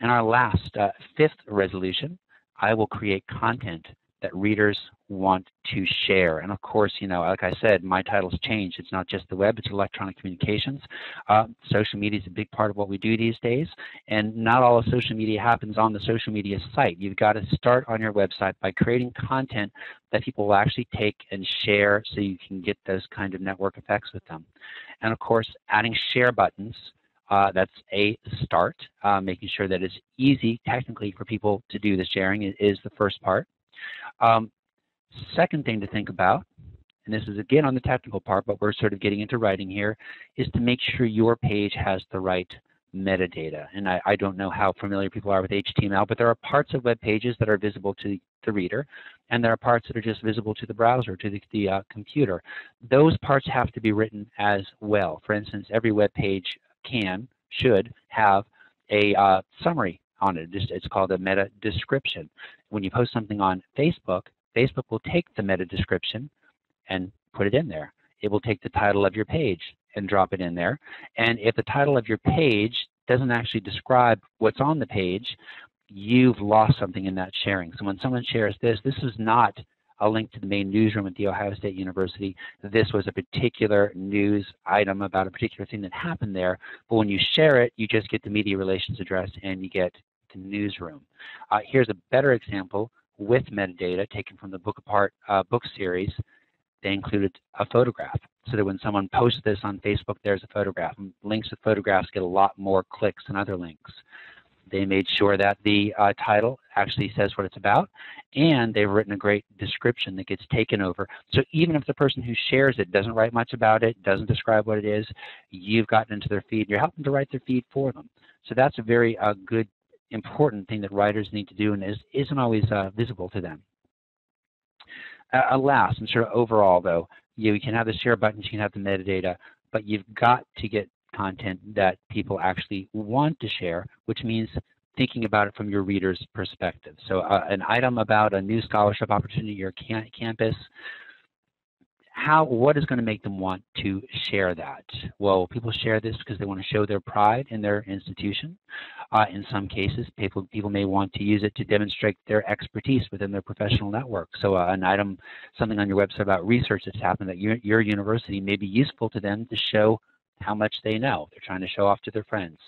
And our last, fifth resolution, I will create content that readers want to share. And of course, you know, like I said, my title's changed. It's not just the web, it's electronic communications. Social media is a big part of what we do these days, and not all of social media happens on the social media site. You've got to start on your website by creating content that people will actually take and share so you can get those kind of network effects with them. And of course, adding share buttons. That's a start. Making sure that it's easy technically for people to do the sharing is the first part. Second thing to think about, and this is again on the technical part, but we're sort of getting into writing here, is to make sure your page has the right metadata. And I don't know how familiar people are with HTML, but there are parts of web pages that are visible to the reader, and there are parts that are just visible to the browser, to the computer. Those parts have to be written as well. For instance, every web page should have a summary on it. It's called a meta description. When you post something on Facebook, Facebook will take the meta description and put it in there. It will take the title of your page and drop it in there. And if the title of your page doesn't actually describe what's on the page, you've lost something in that sharing. So when someone shares this is not a link to the main newsroom at The Ohio State University. This was a particular news item about a particular thing that happened there. But when you share it, you just get the media relations address and you get the newsroom. Here's a better example with metadata taken from the Book Apart book series. They included a photograph, so that when someone posts this on Facebook, there's a photograph. And links with photographs get a lot more clicks than other links. They made sure that the title actually says what it's about, and they've written a great description that gets taken over. So even if the person who shares it doesn't write much about it, doesn't describe what it is, you've gotten into their feed. You're helping to write their feed for them. So that's a very good, important thing that writers need to do, and isn't always visible to them. Last, and sort of overall, though, you can have the share buttons, you can have the metadata, but you've got to get content that people actually want to share, which means thinking about it from your reader's perspective. So an item about a new scholarship opportunity at your campus, what is going to make them want to share that? Well, people share this because they want to show their pride in their institution. In some cases, people may want to use it to demonstrate their expertise within their professional network. So an item, something on your website about research that's happened at your university may be useful to them to show how much they know. They're trying to show off to their friends.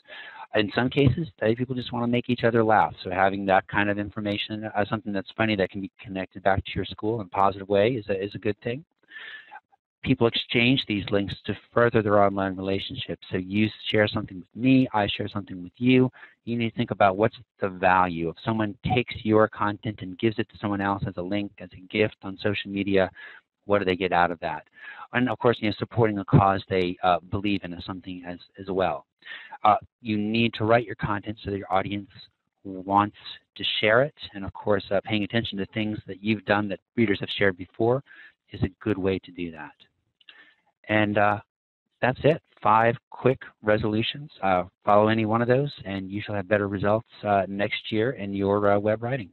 In some cases, people just want to make each other laugh. So having that kind of information, something that's funny that can be connected back to your school in a positive way is a good thing. People exchange these links to further their online relationships. So you share something with me, I share something with you. You need to think about what's the value. If someone takes your content and gives it to someone else as a link, as a gift on social media, what do they get out of that? And of course, supporting a cause they believe in is something as well. You need to write your content so that your audience wants to share it. And of course, paying attention to things that you've done that readers have shared before is a good way to do that. And that's it. 5 quick resolutions. Follow any one of those, and you shall have better results next year in your web writing.